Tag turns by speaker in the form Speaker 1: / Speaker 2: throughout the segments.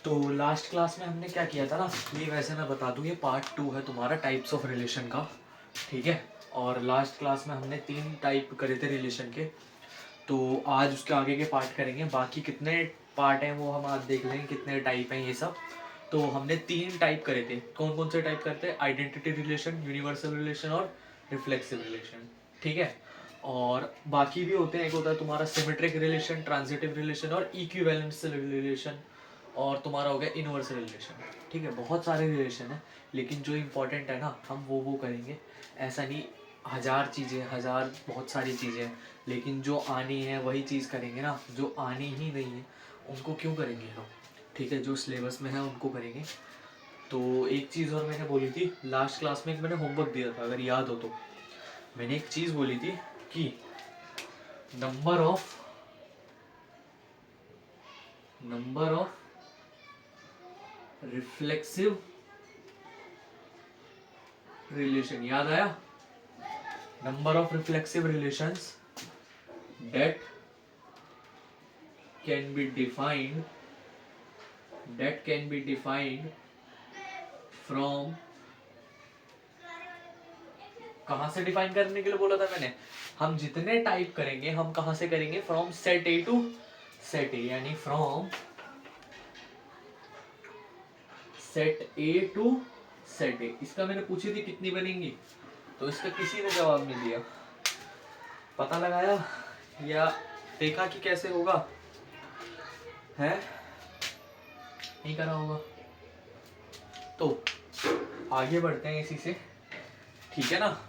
Speaker 1: तो last class में हमने क्या किया था ना, ये वैसे मैं बता दूं, ये पार्ट 2 है तुम्हारा टाइप्स ऑफ रिलेशन का, ठीक है। और लास्ट क्लास में हमने 3 टाइप करे थे रिलेशन के, तो आज उसके आगे के पार्ट करेंगे। बाकी कितने पार्ट हैं वो हम आज देख लेंगे, कितने टाइप हैं ये सब। तो हमने 3 टाइप करे थे। कौन कौन से टाइप करते हैं? आइडेंटिटी रिलेशन, यूनिवर्सल रिलेशन और रिफ्लेक्सिव रिलेशन, ठीक है। और बाकी भी होते हैं, एक होता है तुम्हारा सिमेट्रिक रिलेशन, ट्रांजिटिव रिलेशन और इक्विवेलेंस रिलेशन, और तुम्हारा हो गया इनवर्स रिलेशन, ठीक है। बहुत सारे रिलेशन है, लेकिन जो इम्पोर्टेंट है ना हम वो करेंगे। ऐसा नहीं हजार चीज़ें, हजार बहुत सारी चीज़ें हैं, लेकिन जो आनी है वही चीज़ करेंगे ना। जो आनी ही नहीं है उनको क्यों करेंगे हम, ठीक है। जो सिलेबस में है उनको करेंगे। तो एक चीज़ और मैंने बोली थी लास्ट क्लास में, एक मैंने होमवर्क दिया था अगर याद हो तो। मैंने एक चीज़ बोली थी कि नंबर ऑफ रिफ्लेक्सिव रिलेशन, याद आया? Number of reflexive relations that can be defined from, कहाँ से डिफाइन करने के लिए बोला था मैंने? हम जितने टाइप करेंगे हम कहाँ से करेंगे? From set A to set A, यानी from set A to set A. इसका मैंने पूछी थी कितनी बनेंगी, तो इसका किसी ने जवाब नहीं दिया। पता लगाया या देखा कि कैसे होगा? है नहीं करा होगा। तो आगे बढ़ते हैं इसी से, ठीक है ना।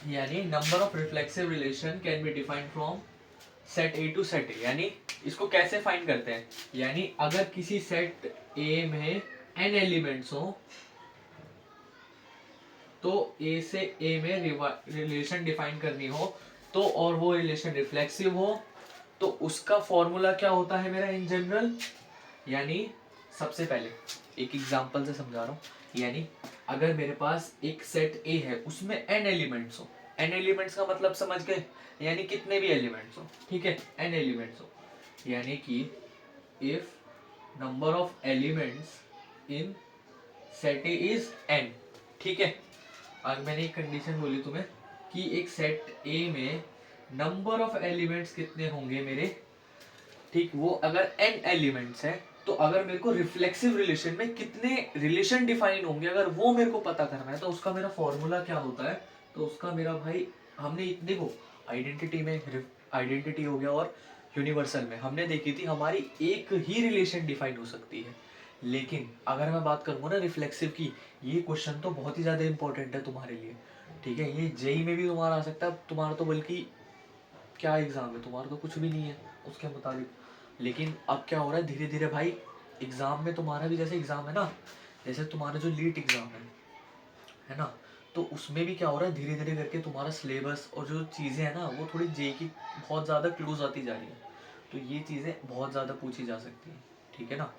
Speaker 1: यानी number of reflexive relation can be defined from set A to set A. यानी इसको कैसे फाइंड करते हैं? यानी अगर किसी सेट ए में n एलिमेंट्स हो, तो ए से ए में रिलेशन डिफाइन करनी हो तो, और वो रिलेशन रिफ्लेक्सिव हो, तो उसका फॉर्मूला क्या होता है मेरा इन जनरल? यानी सबसे पहले एक एग्जांपल से समझा रहा हूं। यानी अगर मेरे पास एक सेट ए है, उसमें n एलिमेंट्स हो, n एलिमेंट्स का मतलब समझ गए? यानी कितने भी एलिमेंट्स हो, ठीक है, n एलिमेंट्स हो। यानी कि if number of elements in set A is n, ठीक है। और मैंने एक कंडीशन बोली तुम्हें कि एक सेट ए में नंबर ऑफ एलिमेंट्स कितने होंगे मेरे, ठीक। वो अगर n एलिमेंट्स है, तो अगर मेरे को रिफ्लेक्सिव रिलेशन में कितने रिलेशन डिफाइन होंगे, अगर वो मेरे को पता करना है, तो उसका मेरा फॉर्मूला क्या होता है? तो उसका मेरा भाई, हमने देखो आइडेंटिटी में, आइडेंटिटी हो गया, और यूनिवर्सल में हमने देखी थी हमारी एक ही रिलेशन डिफाइन हो सकती है। लेकिन अगर मैं बात करूंगा ना रिफ्लेक्सिव की, ये क्वेश्चन तो बहुत ही ज्यादा इंपॉर्टेंट है तुम्हारे लिए, ठीक है। ये जेई में भी तुम्हारा आ सकता है। तुम्हारा तो बल्कि क्या एग्जाम है, तुम्हारा तो कुछ भी नहीं है उसके मुताबिक। लेकिन अब क्या हो रहा है धीरे धीरे भाई, एग्जाम में तुम्हारा भी जैसे एग्जाम है ना, जैसे तुम्हारा जो लीट एग्जाम है ना, तो उसमें भी क्या हो रहा है धीरे धीरे करके तुम्हारा सिलेबस और जो चीज़ें हैं ना वो थोड़ी जे की बहुत ज़्यादा क्लोज आती जा रही है। तो ये चीज़ें बहुत ज़्यादा पूछी जा सकती हैं, ठीक है ना।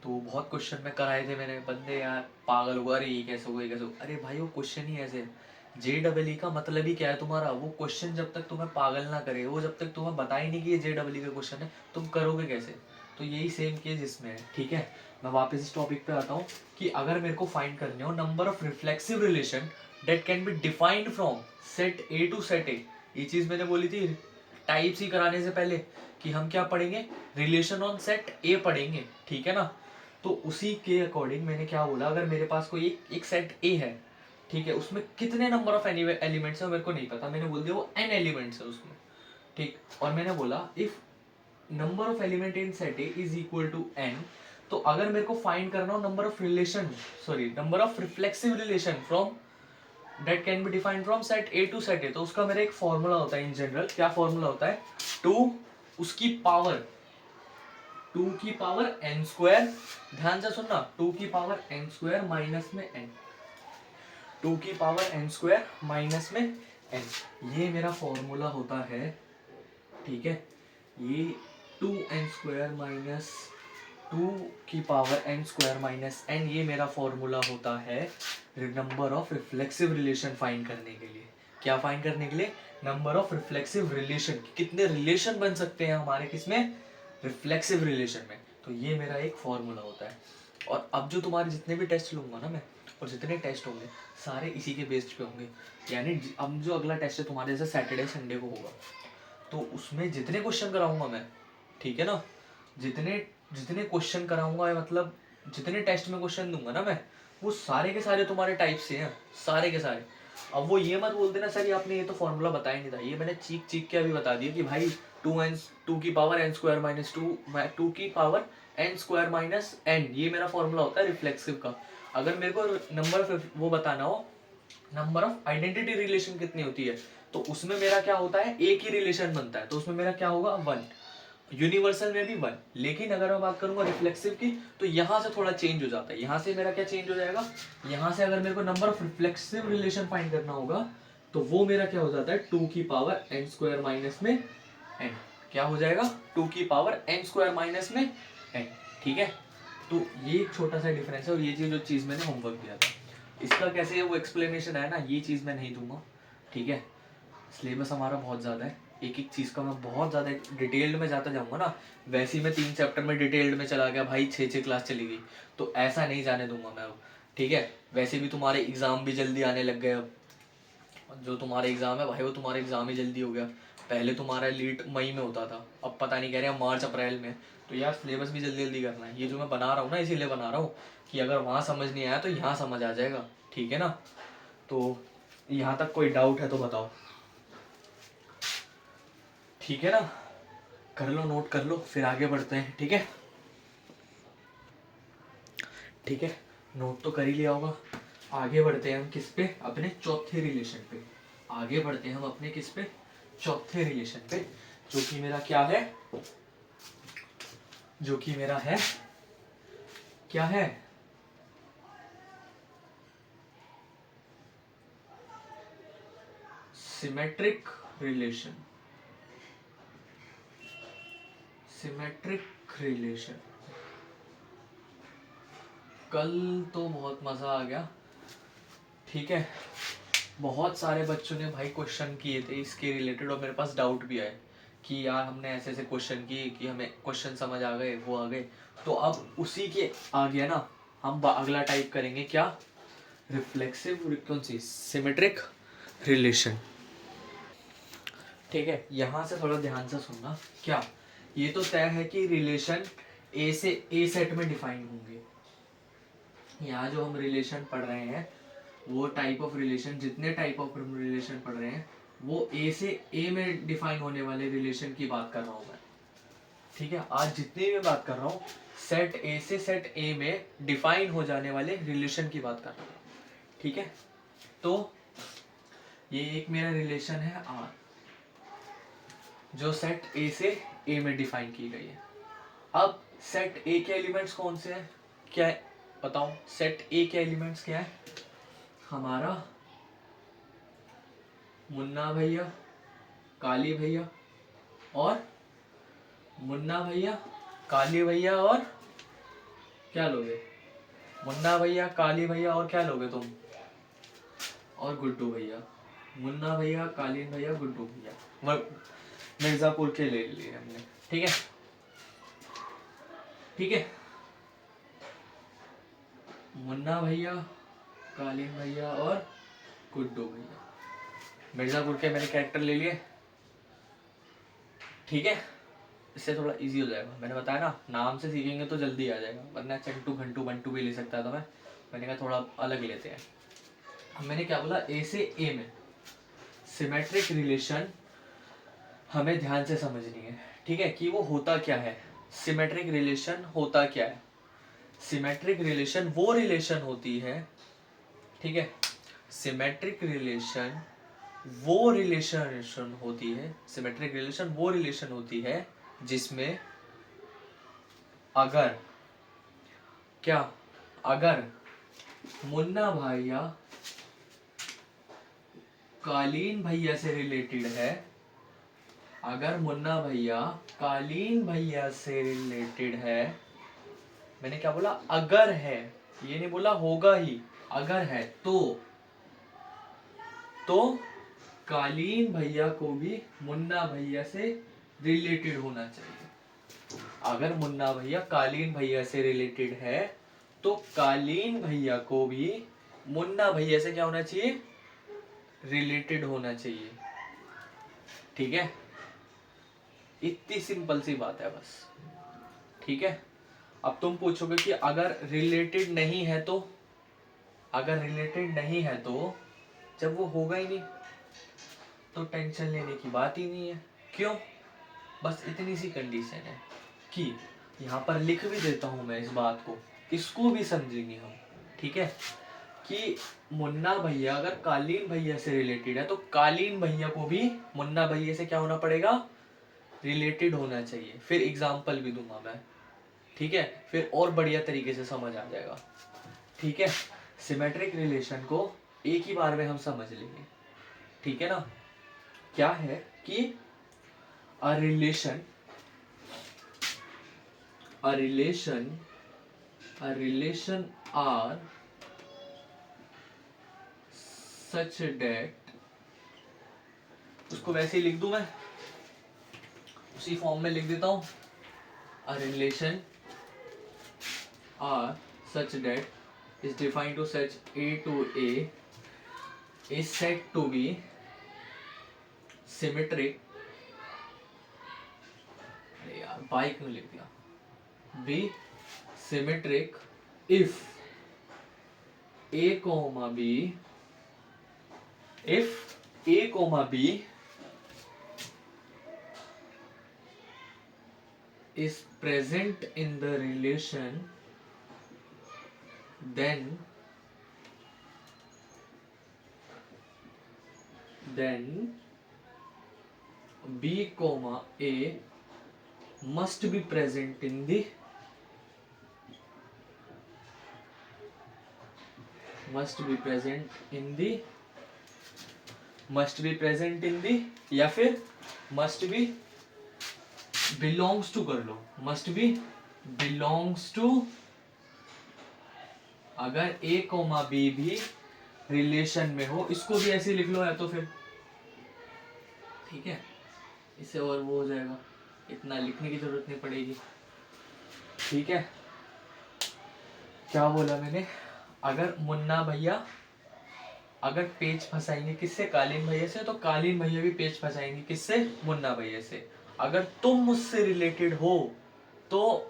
Speaker 1: तो बहुत क्वेश्चन में कराए थे मैंने, बंदे यार पागल होगा, अरे ये कैसे होगा, ये कैसे होगा। अरे भाई वो क्वेश्चन ही ऐसे है। JEE का मतलब ही क्या है तुम्हारा? वो क्वेश्चन जब तक तुम्हें पागल ना करे, वो जब तक तुम्हें बता ही नहीं कि ये JEE का क्वेश्चन है, तुम करोगे कैसे? तो यही सेम केस इसमें है, ठीक है। मैं वापस इस टॉपिक पे आता हूँ कि अगर मेरे को फाइंड करने हो number of reflexive relation that can be defined from set A to set A, ये चीज मैंने बोली थी टाइप्स ही कराने से पहले कि हम क्या पढ़ेंगे? रिलेशन ऑन सेट ए पढ़ेंगे, ठीक है ना। तो उसी के अकॉर्डिंग मैंने क्या बोला, अगर मेरे पास कोई एक सेट ए है, ठीक है, उसमें कितने नंबर ऑफ एलिमेंट्स है मेरे को नहीं पता, मैंने बोल दिया वो n एलिमेंट्स है उसमें, ठीक। और मैंने बोला if number of element in set A is equal to n, तो अगर मेरे को फाइंड करना हो number of relation, sorry number of reflexive relation from that can be defined from set A to set A, तो उसका मेरा एक फॉर्मूला होता है इन जनरल। क्या फॉर्मूला होता है? 2 उसकी पावर, 2 की पावर n स्क्वायर, ध्यान से सुनना, 2 की पावर n स्क्वायर माइनस में n, 2 की पावर n स्क्वायर माइनस में n, ये मेरा फॉर्मूला होता है, ठीक है। ये 2n स्क्वायर माइनस 2 की power n square minus n, ये मेरा फॉर्मूला होता है number of reflexive relation find करने के लिए। क्या फाइंड करने के लिए? नंबर ऑफ रिफ्लेक्सिव रिलेशन, कितने रिलेशन बन सकते हैं हमारे किसमें? रिफ्लेक्सिव रिलेशन में। तो तो ये मेरा एक फॉर्मूला होता है। और अब जो तुम्हारे जितने भी टेस्ट लूंगा ना मैं, और जितने टेस्ट होंगे सारे इसी के बेस्ड पे होंगे। यानी अब जो अगला टेस्ट है तुम्हारे जैसे सैटरडे संडे को होगा, तो उसमें जितने क्वेश्चन कराऊंगा मैं, ठीक है ना, जितने जितने क्वेश्चन कराऊंगा, मतलब जितने टेस्ट में क्वेश्चन दूंगा ना मैं, वो सारे के सारे तुम्हारे टाइप से हैं, सारे के सारे। अब वो ये मत बोलते ना सर ये आपने ये तो फॉर्मूला बताया नहीं था, ये मैंने चीख चीख के अभी बता दिया कि भाई 2 की पावर n स्क्वायर माइनस 2 की power n square minus n, ये मेरा फॉर्मूला होता है रिफ्लेक्सिव का। अगर मेरे को नंबर वो बताना हो, नंबर ऑफ आइडेंटिटी रिलेशन कितनी होती है, तो उसमें मेरा क्या होता है, एक ही रिलेशन बनता है, तो उसमें मेरा क्या होगा 1, यूनिवर्सल में भी 1। लेकिन अगर मैं बात करूंगा रिफ्लेक्सिव की, तो यहां से थोड़ा चेंज हो जाता है। यहां से मेरा क्या चेंज हो जाएगा, यहां से अगर मेरे को number of reflexive relation find करना होगा, तो वो मेरा क्या हो जाता है 2 की पावर n स्क्वायर माइनस में n, क्या हो जाएगा 2 की पावर n स्क्वायर माइनस में n, ठीक है। तो ये एक छोटा सा डिफरेंस है, और ये जो चीज मैंने होमवर्क दिया था, इसका कैसे वो एक्सप्लेनेशन है ना, ये चीज मैं नहीं दूंगा, ठीक है। सिलेबस हमारा बहुत ज़्यादा है, एक एक चीज़ का मैं बहुत ज़्यादा डिटेल्ड में जाता जाऊँगा ना, वैसे ही मैं 3 चैप्टर में डिटेल्ड में चला गया भाई, 6 क्लास चली गई, तो ऐसा नहीं जाने दूंगा मैं अब, ठीक है। वैसे भी तुम्हारे एग्ज़ाम भी जल्दी आने लग गए अब, जो तुम्हारे एग्ज़ाम है भाई वो तुम्हारा एग्ज़ाम ही जल्दी हो गया। पहले तुम्हारा लीट मई में होता था, अब पता नहीं कह रहे मार्च अप्रैल में। तो यार सिलेबस भी जल्दी जल्दी करना है, ये जो मैं बना रहा हूँ ना इसीलिए बना रहा हूँ कि अगर वहाँ समझ नहीं आया तो यहाँ समझ आ जाएगा, ठीक है ना। तो यहाँ तक कोई डाउट है तो बताओ, ठीक है ना, कर लो, नोट कर लो, फिर आगे बढ़ते हैं, ठीक है। ठीक है, नोट तो कर ही लिया होगा। आगे बढ़ते हैं हम किस पे, अपने चौथे रिलेशन पे। आगे बढ़ते हैं हम अपने किस पे, चौथे रिलेशन पे, जो कि मेरा क्या है, जो कि मेरा है क्या है, सिमेट्रिक रिलेशन। सिमेट्रिक रिलेशन, कल तो बहुत मजा आ गया, ठीक है। बहुत सारे बच्चों ने भाई क्वेश्चन किए थे इसके रिलेटेड, और मेरे पास डाउट भी आए कि यार हमने ऐसे ऐसे क्वेश्चन किए कि हमें क्वेश्चन समझ आ गए, वो आ गए। तो अब उसी के आ गया ना, हम अगला टाइप करेंगे क्या, रिफ्लेक्सिव, कौन सी, सिमेट्रिक रिलेशन, ठीक है। यहाँ से थोड़ा ध्यान से सुनना, क्या ये तो तय है कि रिलेशन ए से ए सेट में डिफाइन होंगे। यहाँ जो हम रिलेशन पढ़ रहे हैं, वो टाइप ऑफ रिलेशन, जितने टाइप ऑफ रिलेशन पढ़ रहे हैं, वो ए से ए में डिफाइन होने वाले रिलेशन की बात कर रहा हूँ मैं, ठीक है। आज जितनी भी बात कर रहा हूँ, सेट ए से सेट ए में डिफाइन हो जाने वाले रिलेशन की बात कर रहा हूँ, ठीक है। तो ये एक मेरा रिलेशन है आर, जो सेट ए से ए में डिफाइन की गई है। अब सेट ए के एलिमेंट्स कौन से हैं, क्या है बताओ, सेट ए के एलिमेंट्स क्या है, हमारा मुन्ना भैया, काली भैया, और मुन्ना भैया, काली भैया, और क्या लोगे, मुन्ना भैया, काली भैया, और क्या लोगे तुम, और गुड्डू भैया। मुन्ना भैया, कालीन भैया, गुड्डू भैया, मिर्जापुर के ले लिए हमने, ठीक है, ठीक है। मुन्ना भैया, कालीन भैया, और गुड्डू भैया, मिर्जापुर के मैंने कैरेक्टर ले लिए, ठीक है। इससे थोड़ा इजी हो जाएगा, मैंने बताया ना नाम से सीखेंगे तो जल्दी आ जाएगा, वरना चंटू घंटू बंटू भी ले सकता था मैंने कहा थोड़ा अलग लेते हैं। अब मैंने क्या बोला, ए से ए में सिमेट्रिक रिलेशन हमें ध्यान से समझनी है, ठीक है, कि वो होता क्या है। सिमेट्रिक रिलेशन होता क्या है, सिमेट्रिक रिलेशन वो रिलेशन होती है, ठीक है, सिमेट्रिक रिलेशन वो रिलेशन होती है, सिमेट्रिक रिलेशन वो रिलेशन होती है जिसमें अगर क्या, अगर मुन्ना भैया कालीन भैया से रिलेटेड है, अगर मुन्ना भैया कालीन भैया से रिलेटेड है, मैंने क्या बोला, अगर है, ये नहीं बोला होगा ही, अगर है तो कालीन भैया को भी मुन्ना भैया से रिलेटेड होना चाहिए, अगर मुन्ना भैया कालीन भैया से रिलेटेड है तो कालीन भैया को भी मुन्ना भैया से क्या होना चाहिए, रिलेटेड होना चाहिए। ठीक है, इतनी सिंपल सी बात है बस। ठीक है, अब तुम पूछोगे कि अगर रिलेटेड नहीं है तो, अगर रिलेटेड नहीं है तो जब वो होगा ही नहीं तो टेंशन लेने की बात ही नहीं है। क्यों? बस इतनी सी कंडीशन है कि यहाँ पर लिख भी देता हूं मैं इस बात को, इसको भी समझेंगे हम। ठीक है, कि मुन्ना भैया अगर कालीन भैया से रिलेटेड है तो कालीन भैया को भी मुन्ना भैया से क्या होना पड़ेगा, रिलेटेड होना चाहिए। फिर एग्जाम्पल भी दूंगा मैं। ठीक है, फिर और बढ़िया तरीके से समझ आ जाएगा। ठीक है, सिमेट्रिक रिलेशन को एक ही बार में हम समझ लेंगे। ठीक है ना, क्या है कि a relation R such that, उसको वैसे ही लिख दूं मैं, उसी फॉर्म में लिख देता हूं। A relation R such that is defined to such A to A is said to be symmetric, अरे यार बाइक में लिख दिया, be symmetric if A, B, if A, B is present in the relation, then B, A must be present in the या फिर must be belongs to कर लो, must be belongs to, अगर A, B भी relation में हो, इसको भी ऐसे लिख लो है तो फिर ठीक है, इससे और वो हो जाएगा, इतना लिखने की जरूरत नहीं पड़ेगी। ठीक है, क्या बोला मैंने, अगर मुन्ना भैया अगर पेच फंसाएंगे किससे, कालीन भैया से, तो कालीन भैया भी पेच फंसाएंगे किससे, मुन्ना भैया से। अगर तुम मुझसे रिलेटेड हो तो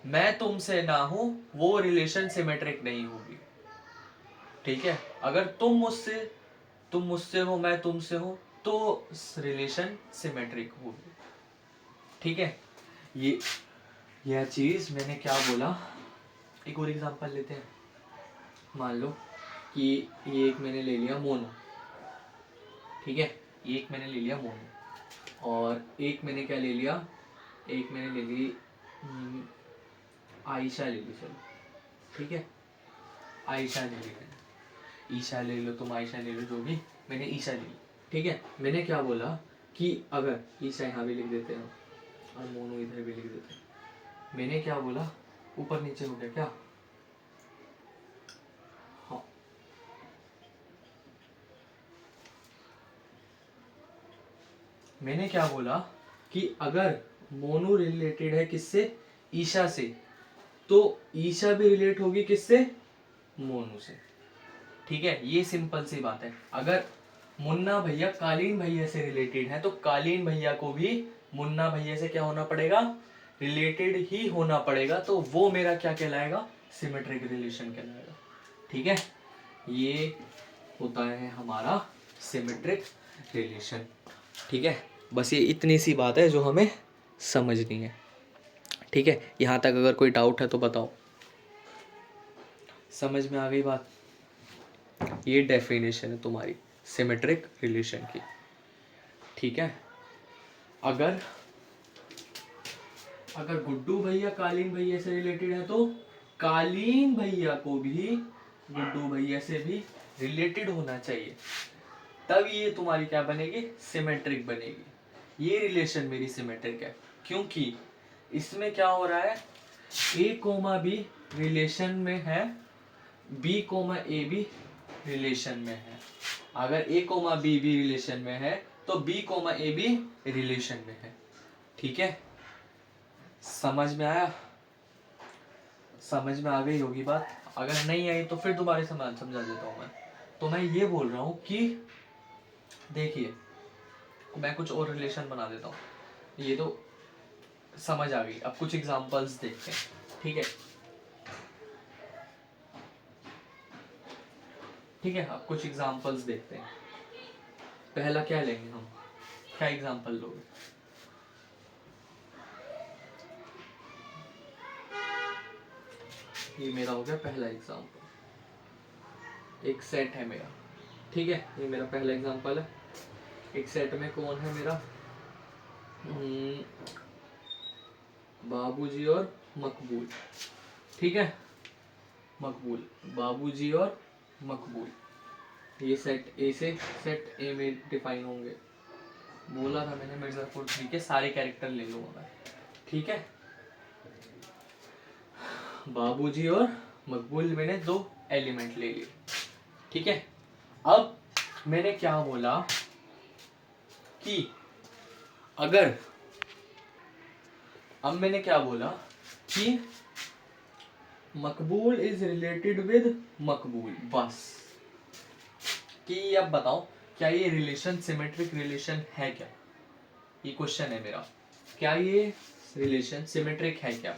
Speaker 1: मैं तुमसे ना हूं, वो रिलेशन सिमेट्रिक नहीं होगी। ठीक है, अगर तुम मुझसे हो, मैं तुमसे हूं, तो रिलेशन सिमेट्रिक होगी। ठीक है, यह चीज मैंने क्या बोला, एक और एग्जांपल लेते हैं। मान लो कि ये एक मैंने ले लिया मोनू। ठीक है, ये एक मैंने ले लिया मोनू, और एक मैंने क्या ले लिया, एक मैंने ले ली आयशा ले ली, चलो ठीक है, आयशा ले ली मैंने, ईशा ले लो तुम, आयशा ले लो, जो भी, मैंने ईशा ले ली। ठीक है, मैंने क्या बोला कि अगर ईशा यहाँ भी लिख देते हैं और मोनू इधर भी लिख देते हैं, मैंने क्या बोला, ऊपर नीचे हो गया क्या, हाँ, मैंने क्या बोला कि अगर मोनू रिलेटेड है किससे, ईशा से, तो ईशा भी रिलेट होगी किससे, मोनू से। ठीक है, ये सिंपल सी बात है। अगर मुन्ना भैया कालीन भैया से रिलेटेड है तो कालीन भैया को भी मुन्ना भैया से क्या होना पड़ेगा, रिलेटेड ही होना पड़ेगा, तो वो मेरा क्या कहलाएगा, सिमेट्रिक रिलेशन कहलाएगा। ठीक है, ये होता है हमारा सिमेट्रिक रिलेशन। ठीक है, बस ये इतनी सी बात है जो हमें समझनी है। ठीक है, यहाँ तक अगर कोई डाउट है तो बताओ, समझ में आ गई बात। ये डेफिनेशन है तुम्हारी सिमेट्रिक रिलेशन की। ठीक है, अगर गुड्डू भैया कालीन भैया से रिलेटेड है तो कालीन भैया को भी गुड्डू भैया से भी रिलेटेड होना चाहिए, तब ये तुम्हारी क्या बनेगी, सिमेट्रिक बनेगी। ये रिलेशन मेरी सिमेट्रिक है, क्योंकि इसमें क्या हो रहा है, A, B रिलेशन में है, B, A भी रिलेशन में है। अगर A, B भी रिलेशन में है तो B, A भी रिलेशन में है। ठीक है, समझ में आया? समझ में आ गई होगी बात। अगर नहीं आई तो फिर दोबारा समझा देता हूँ मैं। तो मैं ये बोल रहा हूँ कि देखिए, मैं कुछ और रिलेशन बना देता हूँ, ये तो समझ आ गई। अब कुछ एग्जांपल्स देखते हैं, ठीक है? ठीक है, अब कुछ एग्जांपल्स देखते हैं। पहला क्या लेंगे हम, क्या एग्जांपल लोगे? ये मेरा हो गया पहला एग्जांपल। एक सेट है मेरा, ठीक है, ये मेरा पहला एग्जांपल है। एक सेट में कौन है मेरा? बाबूजी और मकबूल, ठीक है? मकबूल, बाबूजी और मकबूल, ये सेट ए से सेट ए में डिफाइन होंगे। बोला था मैंने मिर्जापुर 3 के सारे कैरेक्टर ले लूंगा मैं, ठीक है? बाबूजी और मकबूल मैंने 2 एलिमेंट ले लिए, ठीक है? अब मैंने क्या बोला कि अगर, अब मैंने क्या बोला कि मकबूल इज रिलेटेड विद मकबूल, बस। कि अब बताओ क्या ये रिलेशन सिमेट्रिक रिलेशन है क्या? ये क्वेश्चन है मेरा, क्या ये रिलेशन सिमेट्रिक है क्या?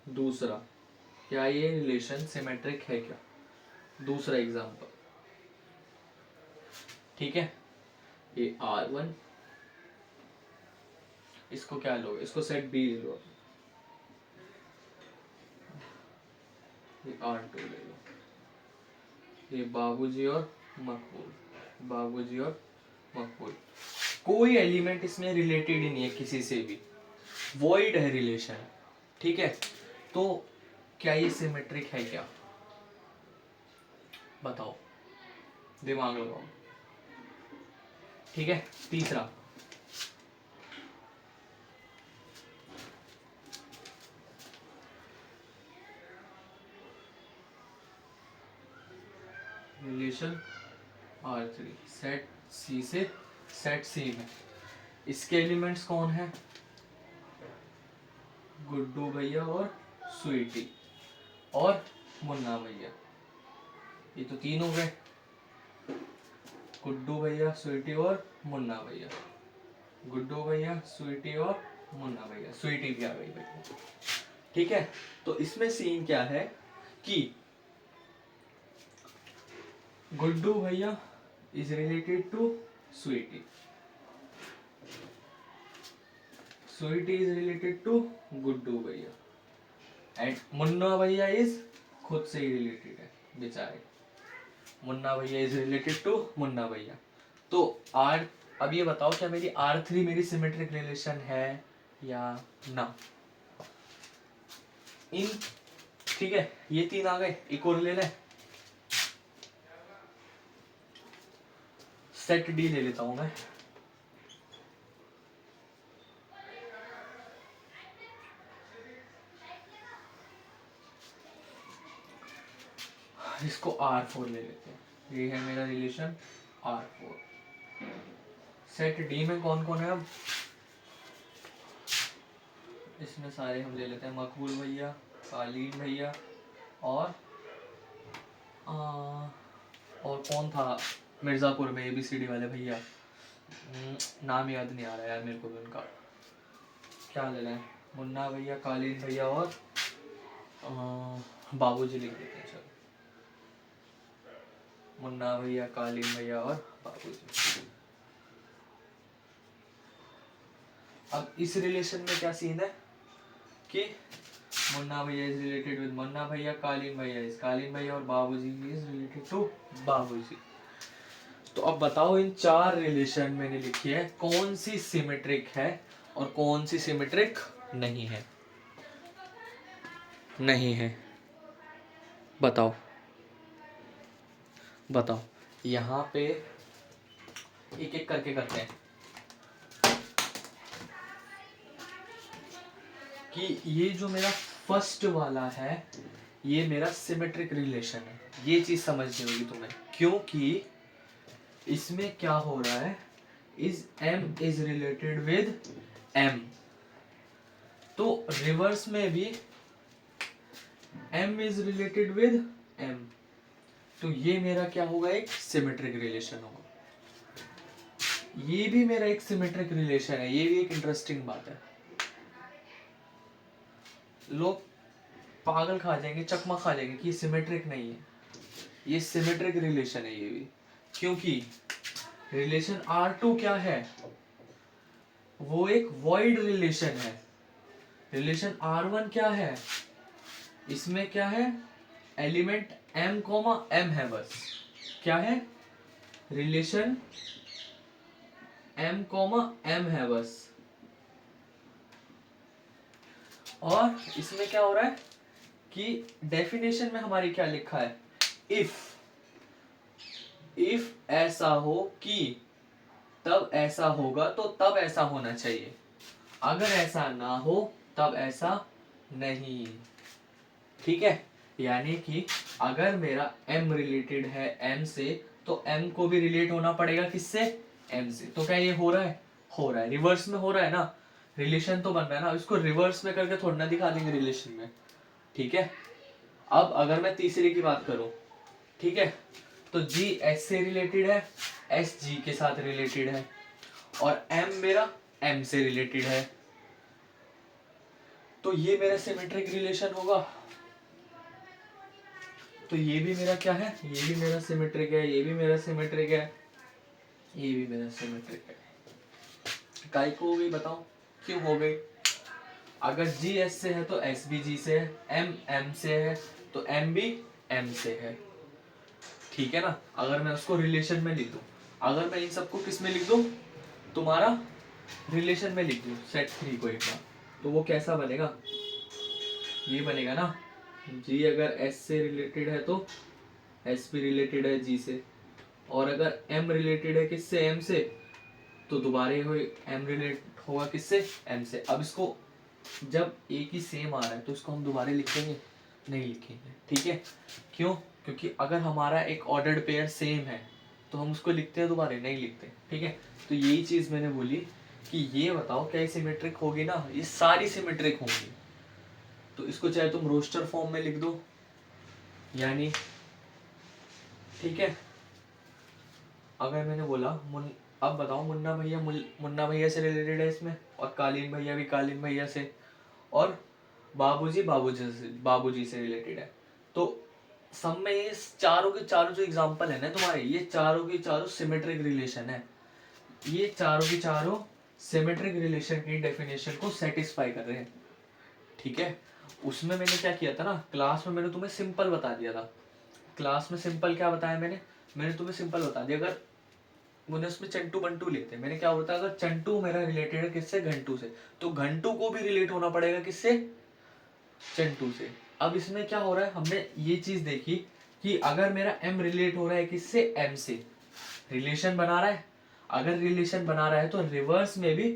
Speaker 1: दूसरा, क्या ये रिलेशन सिमेट्रिक है क्या? दूसरा एग्जांपल, ठीक है? ये R1, इसको क्या लो, इसको सेट B ले लो, ये R2 ले लो, ये बाबूजी और मकबूल, बाबूजी और मकबूल। कोई एलिमेंट इसमें रिलेटेड ही नहीं है किसी से भी, वॉइड है रिलेशन, ठीक है? तो क्या ये सिमेट्रिक है क्या? बताओ, दिमाग लगाओ, ठीक है? तीसरा, रिलेशन R3 सेट C से सेट C में, इसके एलिमेंट्स कौन है? गुड्डू भैया और स्वीटी और मुन्ना भैया, ये तो 3 हो गए। गुड्डू भैया, स्वीटी और मुन्ना भैया, गुड्डू भैया, स्वीटी और मुन्ना भैया, स्वीटी भी आ गई भैया, ठीक है? तो इसमें सीन क्या है कि गुड्डू भैया is related to Sweety, Sweety is related to Guddu भैया, एंड मुन्ना भैया इज खुद से ही रिलेटेड है बेचारे, मुन्ना भैया इज रिलेटेड टू मुन्ना भैया। तो आर, अब ये बताओ क्या मेरी R3 मेरी सिमेट्रिक रिलेशन है या ना? इन, ठीक है, ये 3 आ गए। एक और ले लें, सेट D ले लेता हूं मैं, इसको R4 ले लेते हैं। ये है मेरा रिलेशन R4। सेट D में कौन कौन है? अब इसमें सारे हम ले लेते हैं, मकबूल भैया, कालीन भैया और कौन था मिर्जापुर में ABCD वाले भैया, नाम याद नहीं आ रहा यार मेरे को भी उनका। क्या ले लें? मुन्ना भैया, कालीन भैया और बाबूजी लिख देते हैं, चलो, मुन्ना भैया, कालीन भैया और बाबूजी। अब इस रिलेशन में क्या सीन है कि मुन्ना भैया इज रिलेटेड विद मुन्ना भैया, कालीन भैया इज कालीन भैया और बाबूजी इज रिलेटेड टू बाबूजी। तो अब बताओ इन 4 रिलेशन मैंने लिखी है, कौन सी सिमेट्रिक है और कौन सी सिमेट्रिक नहीं है? नहीं है, बताओ बताओ। यहाँ पे एक एक करके करते हैं कि ये जो मेरा फर्स्ट वाला है ये मेरा सिमेट्रिक रिलेशन है, ये चीज समझनी होगी तुम्हें, क्योंकि इसमें क्या हो रहा है, is M is related with M, तो रिवर्स में भी m is related with m, तो ये मेरा क्या होगा, एक सिमेट्रिक रिलेशन होगा। ये भी मेरा एक सिमेट्रिक रिलेशन है, ये भी एक इंटरेस्टिंग बात है। लोग पागल खा जाएंगे, चकमा खा जाएंगे कि ये सिमेट्रिक नहीं है, ये सिमेट्रिक रिलेशन है ये भी, क्योंकि रिलेशन R2 क्या है, वो एक वॉइड रिलेशन है। रिलेशन R1 क्या है, इसमें क्या है, एलिमेंट m, m है बस। क्या है, रिलेशन m, m है बस। और इसमें क्या हो रहा है कि डेफिनेशन में हमारी क्या लिखा है, इफ ऐसा हो कि तब ऐसा होगा, तो तब ऐसा होना चाहिए, अगर ऐसा ना हो तब ऐसा नहीं। ठीक है, यानी कि अगर मेरा m रिलेटेड है m से, तो m को भी रिलेट होना पड़ेगा किससे, m से। तो क्या ये हो रहा है, हो रहा है, रिवर्स में हो रहा है ना, रिलेशन तो बन रहा है ना, इसको रिवर्स में करके थोड़ा ना दिखा देंगे रिलेशन में। ठीक है, अब अगर मैं तीसरे की बात करूं, ठीक है, तो G S से रिलेटेड है, S G के साथ रिलेटेड है, और M मेरा M से रिलेटेड है, तो ये मेरा सिमेट्रिक रिलेशन होगा। तो ये भी मेरा क्या है, ये भी मेरा सिमेट्रिक है, ये भी मेरा सिमेट्रिक है, ये भी मेरा सिमेट्रिक है। काई को हो गई, बताओ क्यों हो गई। अगर G S से है तो S भी G से है, M M से है तो M भी M से है। ठीक है ना, अगर मैं उसको रिलेशन में लिख दूं, अगर मैं इन सबको किस में लिख दूं, तुम्हारा रिलेशन में लिख दूं सेट 3 को एक बार, तो वो कैसा बनेगा, ये बनेगा ना, G अगर S से रिलेटेड है तो S भी रिलेटेड है G से, और अगर M रिलेटेड है किससे, M से, तो दोबारा M रिलेट होगा किससे, M से। अब इसको जब एक ही सेम आ रहा है तो इसको हम दोबारा लिखेंगे, नहीं लिखेंगे। ठीक है, क्यों, क्योंकि अगर हमारा एक ऑर्डर्ड पेयर सेम है तो हम उसको लिखते हैं, दोबारा नहीं लिखते। ठीक है, तो यही चीज मैंने बोली कि ये बताओ क्या ये सिमेट्रिक होगी ना, ये सारी सिमेट्रिक होंगी। तो इसको चाहे तुम रोस्टर फॉर्म में लिख दो, यानी ठीक है, अगर मैंने बोला अब बताओ मुन्ना भैया मुन्ना भैया से रिलेटेड है इसमें, और कालीन भैया भी कालीन भैया से, और बाबूजी से रिलेटेड है। तो सब में ये चारों के चारों जो एग्जांपल है ना तुम्हारे, ये चारों के चारों सिमेट्रिक रिलेशन है, ये चारों के चारों सिमेट्रिक रिलेशन की डेफिनेशन को सेटिस्फाई कर रहे हैं। ठीक है, उसमें मैंने क्या किया था ना, क्लास में मैंने तुम्हें सिंपल बता दिया था। क्लास में सिंपल क्या बताया मैंने तुम्हें सिंपल बता दिया। अगर मैंने उसमें चंटू बंटू लेते, मैंने क्या बोलता, अगर चंटू मेरा रिलेटेड है किससे, घंटू से, तो घंटू को भी रिलेट होना पड़ेगा किससे, चंटू से। अब इसमें क्या हो रहा है, हमने ये चीज देखी कि अगर मेरा M रिलेट हो रहा है किससे, M से, रिलेशन बना रहा है, अगर रिलेशन बना रहा है तो रिवर्स में भी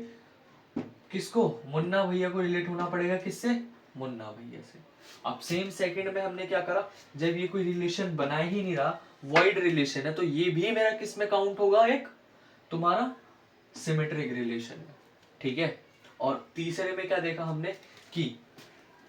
Speaker 1: किसको, मुन्ना भैया को रिलेट होना पड़ेगा किससे, मुन्ना भैया से। अब सेम सेकंड में हमने क्या करा, जब ये कोई रिलेशन बना ही नहीं रहा, वॉइड रिलेशन है, तो ये भी मेरा किस में काउंट होगा, एक तुम्हारा सिमेट्रिक रिलेशन में। ठीक है, और तीसरे में क्या देखा हमने कि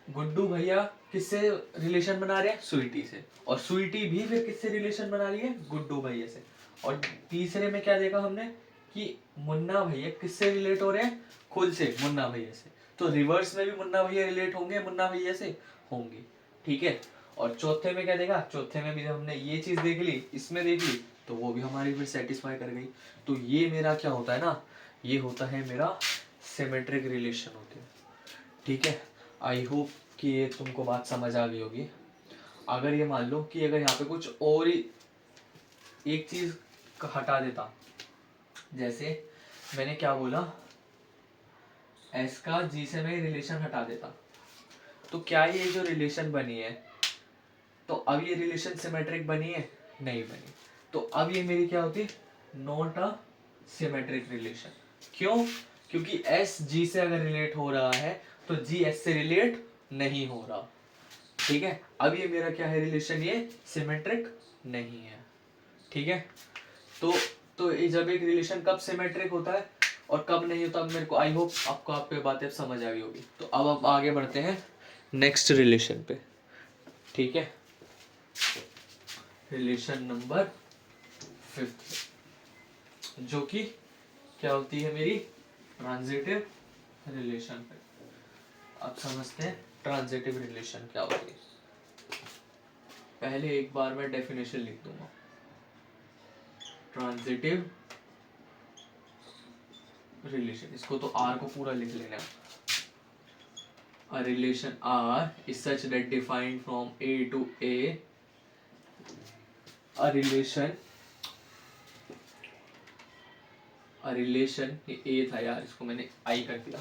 Speaker 1: गुड्डू भैया किससे रिलेशन बना रहे हैं, स्वीटी से, और स्वीटी भी फिर किससे रिलेशन बना रही है, गुड्डू भैया से। और तीसरे में क्या देखा हमने कि मुन्ना भैया किससे रिलेट हो रहे हैं, खुद से, मुन्ना भैया से। तो रिवर्स में भी मुन्ना भैया रिलेट होंगे मुन्ना भैया से, होंगे। ठीक है, और चौथे में क्या देखा, चौथे में भी जब हमने ये चीज देख ली, इसमें देख ली, तो वो भी हमारी फिर सेटिस्फाई कर गई। तो ये मेरा क्या होता है ना, ये होता है मेरा सिमेट्रिक रिलेशन होते हैं। ठीक है, आई होप कि ये तुमको बात समझ आ गई होगी। अगर ये मान लो कि अगर यहाँ पे कुछ और ही एक चीज हटा देता, जैसे मैंने क्या बोला, S का G से मैं रिलेशन हटा देता, तो क्या ये जो रिलेशन बनी है, तो अब ये रिलेशन सिमेट्रिक बनी है, नहीं बनी। तो अब ये मेरी क्या होती, नॉट अ सिमेट्रिक रिलेशन। क्यों, क्योंकि S G से अगर रिलेट हो रहा है तो G S से रिलेट नहीं हो रहा। ठीक है, अब ये मेरा क्या है रिलेशन, ये सिमेट्रिक नहीं है। ठीक है, तो ये जब एक रिलेशन कब सिमेट्रिक होता है, और कब नहीं होता मेरे को आई होप आपको आप पे बातें समझ आ गई होगी। तो अब आगे बढ़ते हैं नेक्स्ट रिलेशन पे, ठीक है। रिलेशन नंबर 5 जो कि क्या होती है मेरी ट्रांजिटिव रिलेशन पे। अब समझते हैं ट्रांजिटिव रिलेशन क्या होती है। पहले एक बार मैं डेफिनेशन लिख दूंगा। ट्रांजिटिव रिलेशन, इसको तो आर को पूरा लिख लेना। A relation R is such that defined from A to A, a relation ये A था यार, इसको मैंने I कर दिया।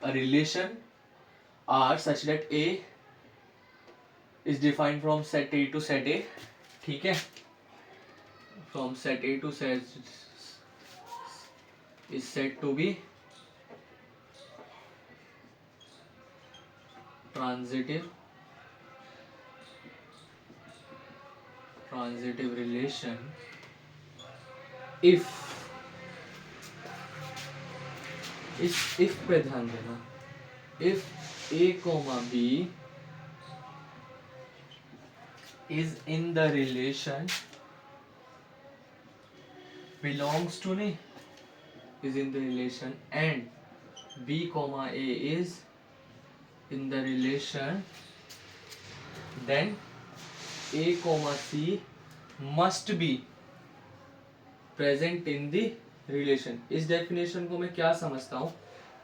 Speaker 1: A relation R such that A is defined from set A to set A, ठीक है। From set A to set is said to be transitive relation if इस पे ध्यान देना। if A, B is in the relation belongs to नहीं is in the relation and B, A is in the relation, then A, C must be present in the relation। इस definition को मैं क्या समझता हूँ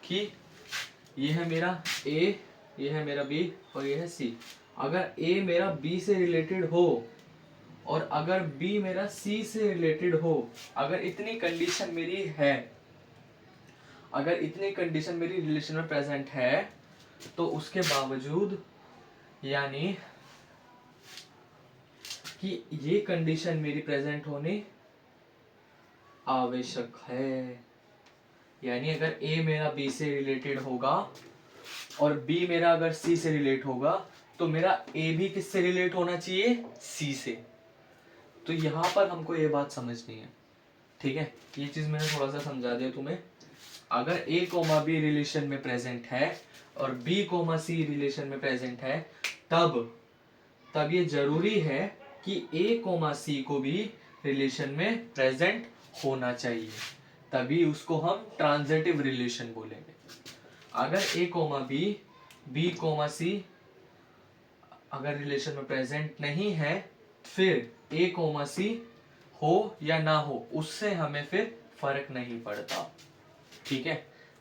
Speaker 1: कि ये है मेरा A, ये है मेरा B और ये है C। अगर A मेरा B से रिलेटेड हो और अगर B मेरा C से रिलेटेड हो, अगर इतनी कंडीशन मेरी है, अगर इतनी कंडीशन मेरी रिलेशन में प्रेजेंट है, तो उसके बावजूद यानी कि ये कंडीशन मेरी प्रेजेंट होनी आवश्यक है। यानी अगर A मेरा B से रिलेटेड होगा और B मेरा अगर C से रिलेट होगा, तो मेरा A भी किससे रिलेट होना चाहिए? C से। तो यहां पर हमको ये बात समझनी है, ठीक है। ये चीज मैंने थोड़ा सा समझा दिया तुम्हें। अगर A, B रिलेशन में प्रेजेंट है और B, C रिलेशन में प्रेजेंट है, तब ये जरूरी है कि A, C को भी रिलेशन में प्रेजेंट होना चाहिए, तभी उसको हम ट्रांजिटिव रिलेशन बोलेंगे। अगर A, B, C अगर रिलेशन में प्रेजेंट नहीं है, फिर A, C हो या ना हो उससे हमें फिर फर्क नहीं पड़ता, ठीक है।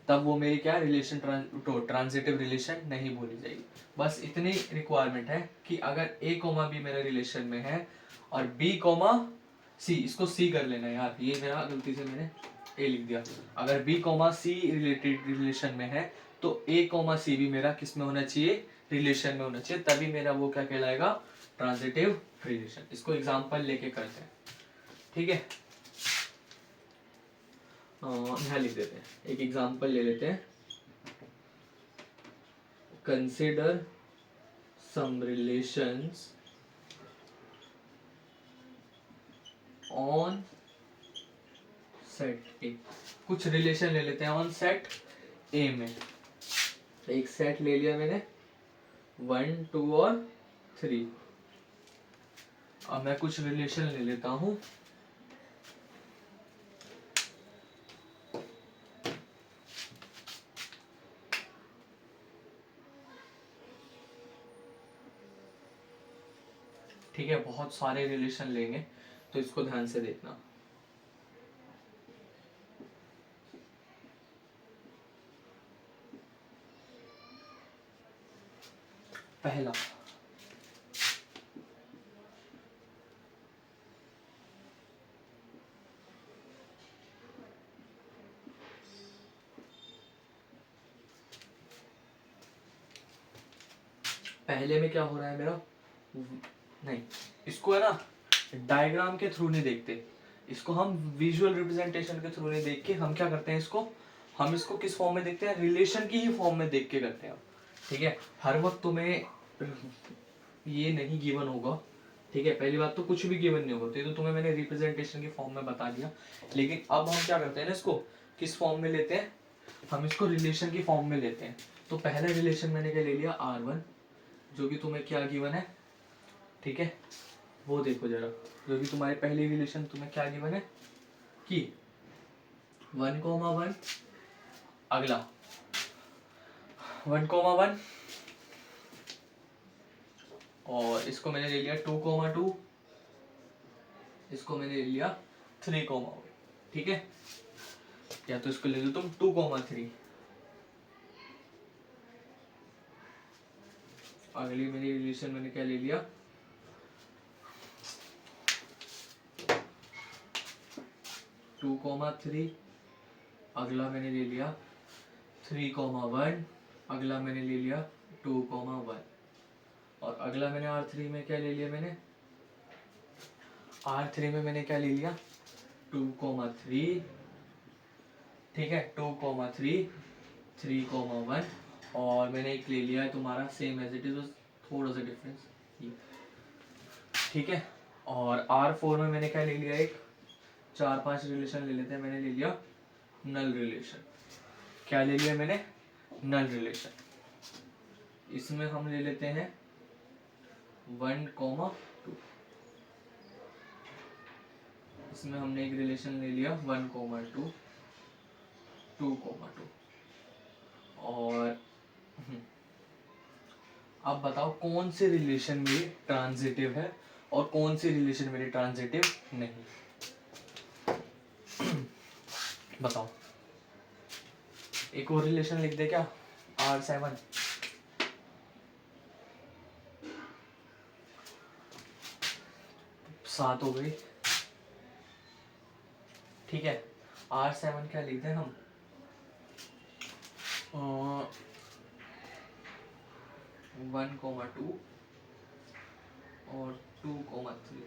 Speaker 1: तब वो मेरी क्या रिलेशन ट्रांजिटिव रिलेशन नहीं बोली जाएगी। बस इतनी रिक्वायरमेंट है कि अगर A, B मेरे रिलेशन में है और B, C, इसको C कर लेना यार, ये मेरा गलती से मैंने A लिख दिया। अगर B, C रिलेटेड रिलेशन में है तो A, C भी मेरा किस में होना चाहिए? रिलेशन में होना चाहिए, तभी मेरा वो क्या कहलाएगा? Transitive relation. इसको एग्जांपल लेके करते हैं, ठीक है। यहाँ लिख देते हैं, एक एग्जांपल ले लेते हैं। Consider some relations on set A. कुछ रिलेशन ले लेते हैं ऑन सेट ए में। एक सेट ले लिया मैंने 1, 2 और 3। अब मैं कुछ रिलेशन ले लेता हूं ठीक है। बहुत सारे रिलेशन लेंगे तो इसको ध्यान से देखना। पहला, पहले में क्या हो रहा है मेरा? नहीं, इसको है ना डायग्राम के थ्रू नहीं देखते, इसको हम विजुअल रिप्रेजेंटेशन के थ्रू नहीं देख के हम क्या करते हैं, हम इसको किस फॉर्म में देखते हैं? रिलेशन की ही फॉर्म में देख के करते हैं, ठीक है। हर वक्त तुम्हें ये नहीं गिवन होगा, ठीक है। पहली बात तो कुछ भी गिवन नहीं होगा, तो ये तो तुम्हें मैंने रिप्रेजेंटेशन की फॉर्म में बता दिया। लेकिन अब हम क्या करते हैं ना इसको, किस फॉर्म में लेते हैं, हम इसको रिलेशन की फॉर्म में लेते हैं। तो पहला रिलेशन मैंने क्या ले लिया, R1, जो कि तुम्हें क्या गिवन है, ठीक है, वो देखो जरा, जो कि तुम्हारे पहले रिलेशन तुम्हें क्या गिवन है कि 1,1, अगला 1,1, और इसको मैंने ले लिया 2,2, इसको मैंने ले लिया 3,1, ठीक है, या तो इसको ले लो तुम 2,3। अगली मेरी रिलेशन मैंने क्या ले लिया, 2,3, अगला मैंने ले लिया 3,1, अगला मैंने ले लिया 2,1, और अगला मैंने R3 में क्या ले लिया, मैंने R3 में मैंने क्या ले लिया 2,3, ठीक है, 2,3, 3,1, और मैंने एक ले लिया है तुम्हारा सेम एज इट इज, थोड़ा सा डिफरेंस, ठीक है, और R4 में मैंने क्या ले लिया, एक 4-5 रिलेशन ले लेते हैं, मैंने ले लिया नल रिलेशन। क्या ले लिया मैंने, नल रिलेशन। इसमें हम ले लेते हैं 1,2, इसमें हमने एक रिलेशन ले लिया 1,2, 2,2, और अब बताओ कौन से रिलेशन मेरी ट्रांजिटिव है और कौन सी रिलेशन मेरी ट्रांजिटिव नहीं, बताओ। एक और रिलेशन लिख दे क्या, R7, सात हो गई, ठीक है, R7 क्या लिखते हैं हम, 1,2 और 2,3,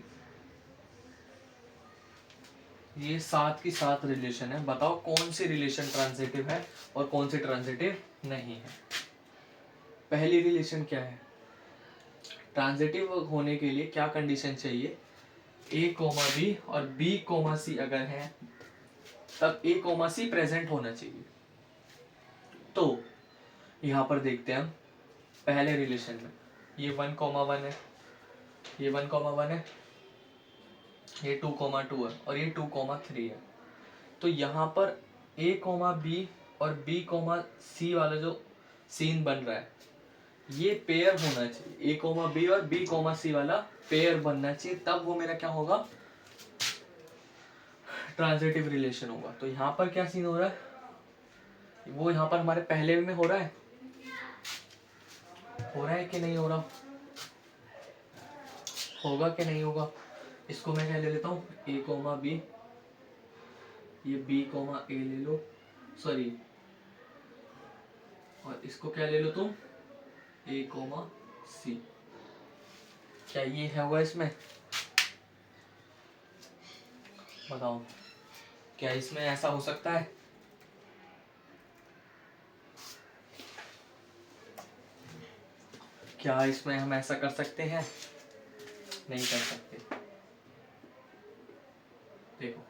Speaker 1: ये 7 की 7 रिलेशन है। बताओ कौन सी रिलेशन ट्रांजिटिव है और कौन सी ट्रांजिटिव नहीं है। पहली रिलेशन क्या है, ट्रांजिटिव होने के लिए क्या कंडीशन चाहिए, A, B और B, C अगर है तब A, C प्रेजेंट होना चाहिए। तो यहाँ पर देखते हैं हम पहले रिलेशन में, ये 1,1 है, ये 1,1 है, ये 2,2 है और ये 2,3 है। तो यहाँ पर A, B और B, C वाला जो सीन बन रहा है ये पेयर होना चाहिए, A, B और B, C वाला पेयर बनना चाहिए, तब वो मेरा क्या होगा, ट्रांजिटिव रिलेशन होगा। तो यहाँ पर क्या सीन हो रहा है, वो यहाँ पर हमारे पहले में हो रहा है कि नहीं हो रहा, होगा कि नहीं होगा। इसको मैं क्या ले लेता हूँ, A, B, ये B, A ले लो, सॉरी, और इसको क्या ले लो तुम, A, C। क्या ये है होगा इसमें, बताओ क्या इसमें ऐसा हो सकता है, क्या इसमें हम ऐसा कर सकते हैं, नहीं कर सकते। देखो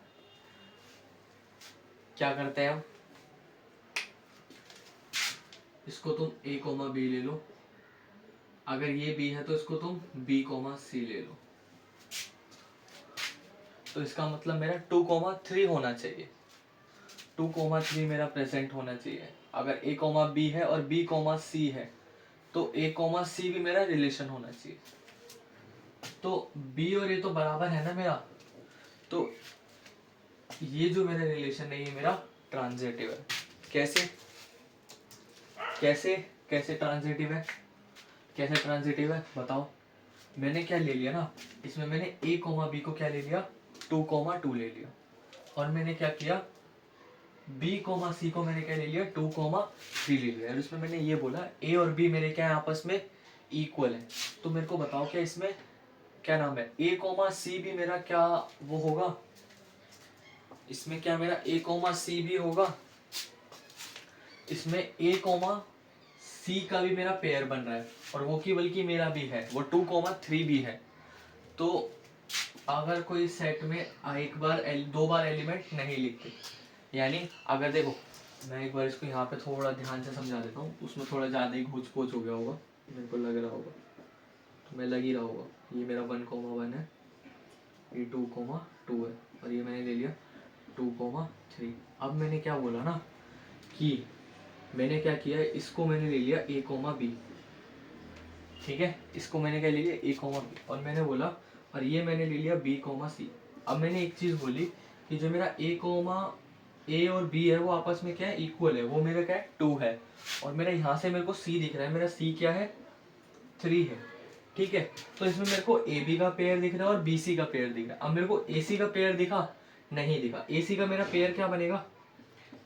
Speaker 1: क्या करते हैं हम, इसको तुम A, B ले लो, अगर ये B है तो इसको तुम B, C ले लो, तो इसका मतलब मेरा 2,3 होना चाहिए, 2,3 मेरा प्रेजेंट होना चाहिए। अगर A, B है और B, C है तो A, C भी मेरा रिलेशन होना चाहिए। तो B और A तो बराबर है ना मेरा, तो ये जो मेरा रिलेशन है ये मेरा ट्रांजिटिव है। कैसे कैसे कैसे ट्रांजिटिव है, कैसे ट्रांजिटिव है बताओ। मैंने क्या ले लिया ना, इसमें मैंने A, B को क्या ले लिया, 2,2 ले लिया, और मैंने क्या किया, B, C को मैंने क्या ले लिया, 2,3 ले लिया, और इसमें मैंने ये बोला A और B मेरे क्या है, आपस में इक्वल है। तो मेरे को बताओ क्या इसमें क्या नाम है, A, C भी मेरा क्या वो होगा, इसमें क्या मेरा A, C भी होगा, इसमें A, C का भी मेरा पेयर बन रहा है, और वो की बल्कि मेरा भी है, वो 2,3 भी है। तो अगर कोई सेट में एक बार 2 बार एलिमेंट नहीं लिखते, यानी अगर देखो, मैं एक बार इसको यहाँ पे थोड़ा ध्यान से समझा देता हूँ, उसमें थोड़ा ज़्यादा ही घोच पोच हो गया होगा, मेरे को लग रहा होगा, तो मैं लग ही रहा होगा। ये मेरा 1,1 है, ये 2,2 है, और ये मैंने ले लिया 2,3। अब मैंने क्या बोला ना कि मैंने क्या किया है, इसको मैंने ले लिया a,b, ठीक है, इसको मैंने क्या ले लिया a,b, और मैंने बोला और ये मैंने ले लिया b,c। अब मैंने एक चीज़ बोली कि जो मेरा a और b है वो आपस में क्या है, इक्वल है, वो मेरा क्या है 2 है, और मेरा यहाँ से मेरे को c दिख रहा है, मेरा c क्या है 3 है, ठीक है। तो इसमें मेरे को ए बी का पेयर दिख रहा है और बी सी का पेयर दिख रहा है। अब मेरे को ए सी का पेयर दिखा नहीं दिखा, ए सी का मेरा पेयर क्या बनेगा,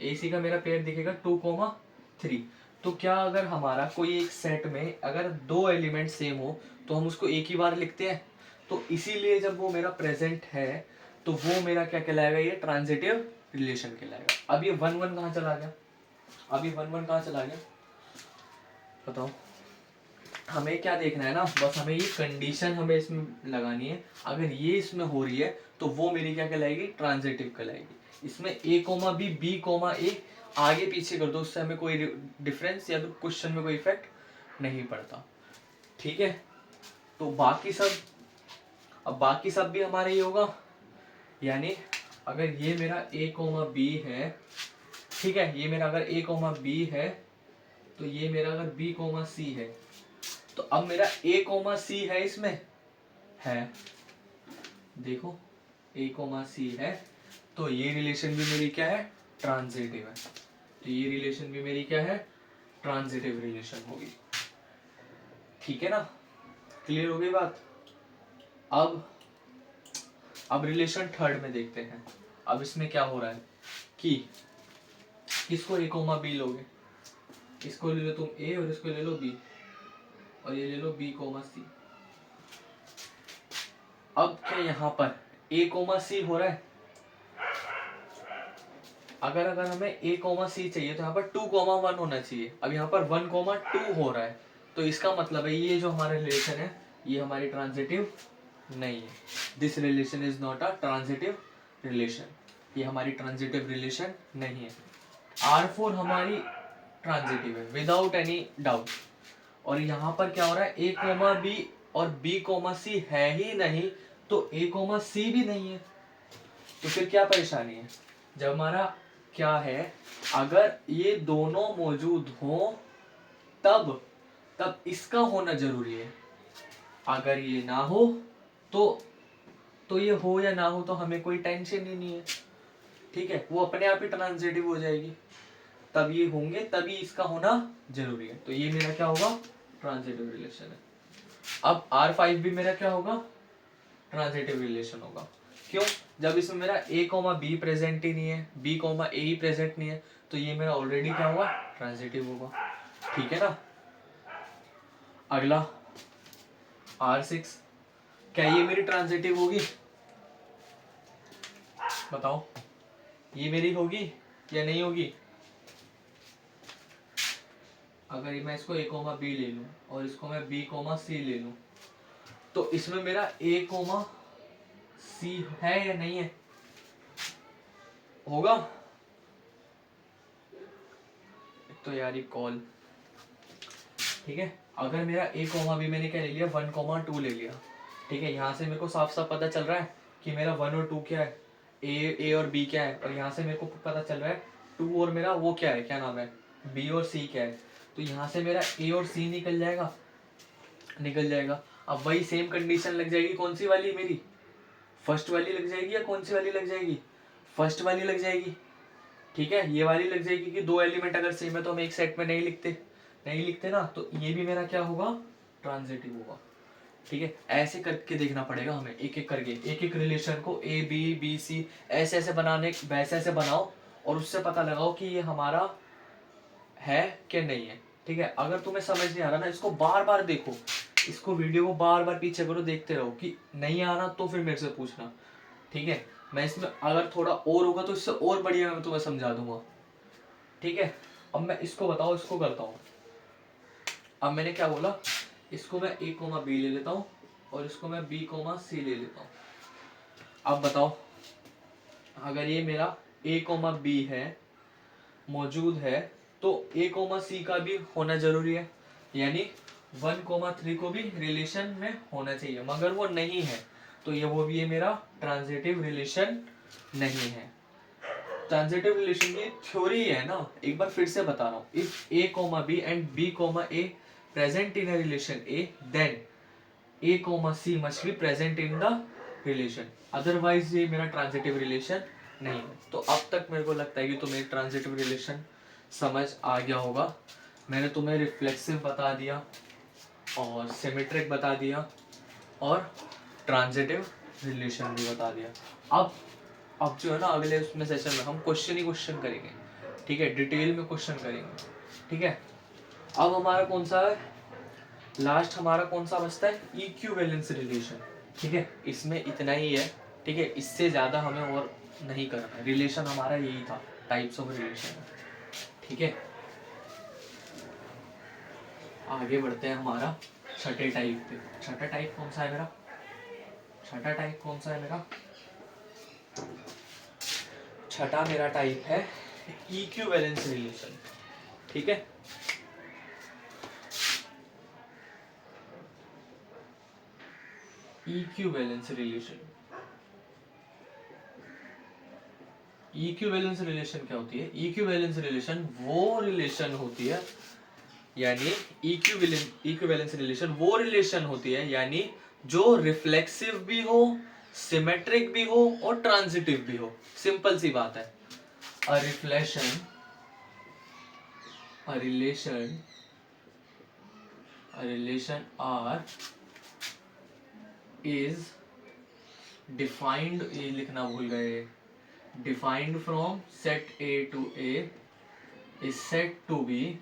Speaker 1: ए सी का मेरा पेयर दिखेगा 2,3। तो क्या अगर हमारा कोई एक सेट में अगर दो एलिमेंट सेम हो तो हम उसको एक ही बार लिखते हैं, तो इसीलिए जब वो मेरा प्रेजेंट है तो वो मेरा क्या कहलाएगा, ये ट्रांजिटिव रिलेशन कहलाएगा। अब ये 1,1 कहाँ चला गया, अब ये 1,1 कहाँ चला गया बताओ। हमें क्या देखना है ना, बस हमें ये कंडीशन हमें इसमें लगानी है, अगर ये इसमें हो रही है तो वो मेरी क्या कहलाएगी, ट्रांजिटिव कहलाएगी। इसमें a, b, a आगे पीछे कर दो, उससे हमें कोई डिफरेंस या फिर क्वेश्चन में कोई इफेक्ट नहीं पड़ता, ठीक है। तो बाकी सब, अब बाकी सब भी हमारे ही होगा, यानी अगर ये मेरा a, b है, ठीक है, ये मेरा अगर a, b है, तो ये मेरा अगर b, c है, तो अब मेरा a, c है, इसमें है, देखो a, c है, तो ये रिलेशन भी मेरी क्या है, ट्रांजिटिव है, तो ये रिलेशन भी मेरी क्या है, ट्रांजिटिव रिलेशन होगी, ठीक है ना, क्लियर हो गई बात। अब रिलेशन थर्ड में देखते हैं। अब इसमें क्या हो रहा है कि किसको a, b लोगे, इसको ले लो तुम a और इसको ले लो b, और ये ले लो b, c। अब क्या यहाँ पर a, c हो रहा है, अगर हमें a, c चाहिए तो यहाँ पर 2,1 होना चाहिए। अब यहाँ पर 1,2 हो रहा है, तो इसका मतलब है ये जो हमारा रिलेशन है ये हमारी ट्रांजिटिव नहीं है। This relation is not a transitive relation, ये हमारी ट्रांजिटिव रिलेशन नहीं है। R4 हमारी ट्रांजिटिव है विदाउट एनी डाउट। और यहाँ पर क्या हो रहा है, a, b और b, c है ही नहीं, तो a, c भी नहीं है, तो फिर क्या परेशानी है। जब हमारा क्या है, अगर ये दोनों मौजूद हो तब इसका होना जरूरी है, अगर ये ना हो तो ये हो या ना हो तो हमें कोई टेंशन ही नहीं है, ठीक है, वो अपने आप ही ट्रांजिटिव हो जाएगी। तब ये होंगे तभी इसका होना जरूरी है, तो ये मेरा क्या होगा, ट्रांजिटिव रिलेशन है। अब R5 भी मेरा क्या होगा, ट्रांजिटिव रिलेशन होगा। क्यों, जब इसमें मेरा a, b प्रेजेंट ही नहीं है, b, a ही प्रेजेंट नहीं है, तो ये मेरा ऑलरेडी क्या होगा, ट्रांजिटिव होगा, ठीक है ना। अगला R6, क्या ये मेरी ट्रांजिटिव होगी, बताओ, ये मेरी होगी या नहीं होगी। अगर मैं इसको a, b ले लूं और इसको मैं b, c ले लूं, तो इसमें मेरा a, c है या नहीं है, होगा। तो यार ये कॉल, ठीक है, अगर मेरा a, b मैंने क्या ले लिया, 1,2 ले लिया, ठीक है, यहाँ से मेरे को साफ साफ पता चल रहा है कि मेरा 1 और 2 क्या है, a और b क्या है, और यहाँ से मेरे को पता चल रहा है 2 और मेरा वो क्या है, क्या नाम है, b और c क्या है, तो यहाँ से मेरा a और c निकल जाएगा। अब वही सेम कंडीशन लग जाएगी, कौन सी वाली मेरी, फर्स्ट वाली लग जाएगी या कौन सी वाली लग जाएगी, फर्स्ट वाली लग जाएगी, ठीक है, ये वाली लग जाएगी कि दो एलिमेंट अगर सेम है तो हम एक सेट में नहीं लिखते ना, तो ये भी मेरा क्या होगा, ट्रांजिटिव होगा, ठीक है। ऐसे करके देखना पड़ेगा हमें, एक एक रिलेशन को a, b, c ऐसे बनाओ और उससे पता लगाओ कि ये हमारा है कि नहीं है, ठीक है। अगर तुम्हें समझ नहीं आ रहा ना, इसको बार बार देखो, इसको वीडियो को बार बार पीछे करो, देखते रहो, कि नहीं आ रहा तो फिर मेरे से पूछना, ठीक है। मैं इसमें अगर थोड़ा और होगा तो इससे और बढ़िया मैं तुम्हें समझा दूंगा, ठीक है। अब मैं इसको बताओ, इसको करता हूँ। अब मैंने क्या बोला, इसको मैं a, b ले लेता हूँ और इसको मैं b, c ले लेता हूँ। अब बताओ, अगर ये मेरा ए कोमा बी है मौजूद है तो ए कोमा सी का भी होना जरूरी है, यानी 1,3 को भी रिलेशन में होना चाहिए, मगर वो नहीं है तो ये मेरा ट्रांजिटिव रिलेशन नहीं है। ट्रांजिटिव रिलेशन की थ्योरी है ना, एक बार फिर से बता रहा हूँ, if A comma B and B comma A present in a relation A, then A comma C must be present in the relation, otherwise ये मेरा ट्रांजिटिव रिलेशन नहीं है। तो अब तक मेरे को लगता है कि तुम्हें ट्रांजिटिव रिलेशन समझ आ गया होगा। मैंने तुम्हें रिफ्लेक्सिव बता दिया और सिमेट्रिक बता दिया और ट्रांजिटिव रिलेशन भी बता दिया। अब जो है ना अगले उसमें सेशन में हम क्वेश्चन ही क्वेश्चन करेंगे, ठीक है, डिटेल में क्वेश्चन करेंगे, ठीक है। अब हमारा कौन सा है लास्ट, हमारा कौन सा बचता है, इक्विवेलेंस रिलेशन, ठीक है। इसमें इतना ही है, ठीक है, इससे ज्यादा हमें और नहीं करना। रिलेशन हमारा यही था, टाइप्स ऑफ रिलेशन, ठीक है। आगे बढ़ते हैं हमारा छठे टाइप पे। छठा टाइप कौन सा है मेरा, छठा टाइप कौन सा है मेरा, छठा मेरा टाइप है इक्विवेलेंस रिलेशन, ठीक है। इक्विवेलेंस रिलेशन, इक्विवेलेंस रिलेशन क्या होती है, इक्विवेलेंस रिलेशन वो रिलेशन होती है, यानी इक्विवेलेंस रिलेशन वो रिलेशन होती है यानी जो रिफ्लेक्सिव भी हो, सिमेट्रिक भी हो और ट्रांजिटिव भी हो। सिंपल सी बात है, a relation R is defined, ये लिखना भूल गए, defined from set A to A is said to be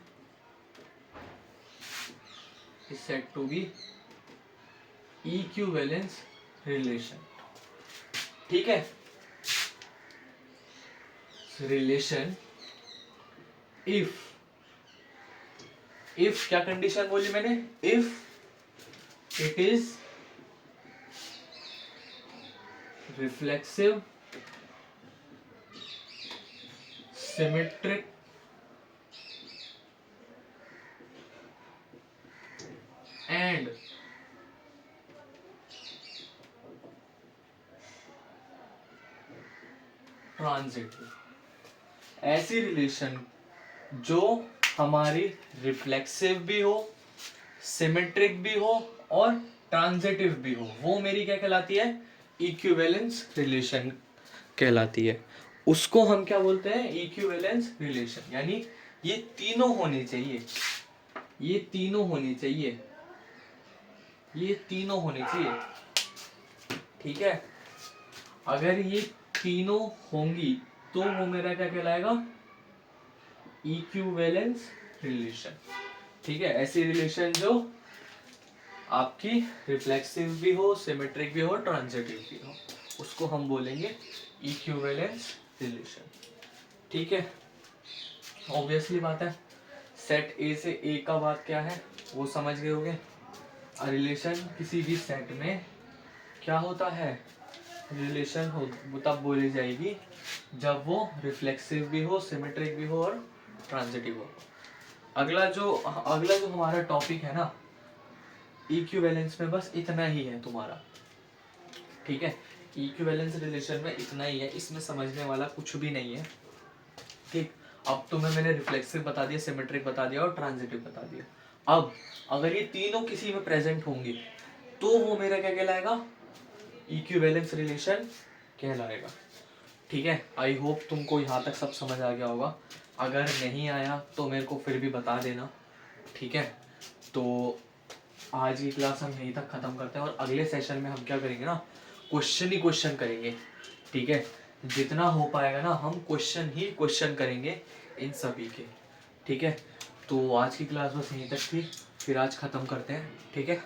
Speaker 1: equivalence relation, ठीक है। रिलेशन इफ क्या कंडीशन बोली मैंने, if it is reflexive, symmetric and transitive, ऐसी रिलेशन जो हमारी रिफ्लेक्सिव भी हो, सिमेट्रिक भी हो और ट्रांजिटिव भी हो, वो मेरी क्या कहलाती है, इक्विवेलेंस रिलेशन कहलाती है। उसको हम क्या बोलते हैं, इक्विवेलेंस रिलेशन, यानी ये तीनों होनी चाहिए, ये तीनों होनी चाहिए, ये तीनों होनी चाहिए, ठीक है। अगर ये तीनों होंगी तो वो मेरा क्या कहलाएगा, इक्विवेलेंस रिलेशन, ठीक है। ऐसी रिलेशन जो आपकी रिफ्लेक्सिव भी हो, सिमेट्रिक भी हो, ट्रांजिटिव भी हो, उसको हम बोलेंगे इक्विवेलेंस रिलेशन, ठीक है। ऑब्वियसली बात है, सेट ए से ए का बात क्या है वो समझ गए होगे। रिलेशन किसी भी सेट में क्या होता है, रिलेशन हो तब बोली जाएगी जब वो रिफ्लेक्सिव भी हो, सिमेट्रिक भी हो और ट्रांजिटिव हो। अगला जो हमारा टॉपिक है ना इक्विवेलेंस में, बस इतना ही है तुम्हारा, ठीक है। इक्विवेलेंस रिलेशन में इतना ही है, इसमें समझने वाला कुछ भी नहीं है, ठीक। अब तुम्हें मैंने रिफ्लेक्सिव बता दिया, सिमेट्रिक बता दिया और ट्रांजिटिव बता दिया। अब अगर ये तीनों किसी में प्रेजेंट होंगे तो वो मेरा क्या कहलाएगा, इक्विवेलेंस रिलेशन कहलाएगा, ठीक है। आई होप तुमको यहाँ तक सब समझ आ गया होगा। अगर नहीं आया तो मेरे को फिर भी बता देना, ठीक है। तो आज की क्लास हम यहीं तक खत्म करते हैं और अगले सेशन में हम क्या करेंगे ना, क्वेश्चन ही क्वेश्चन करेंगे, ठीक है। जितना हो पाएगा ना हम क्वेश्चन ही क्वेश्चन करेंगे इन सभी के, ठीक है। तो आज की क्लास बस यहीं तक थी, फिर आज खत्म करते हैं, ठीक है।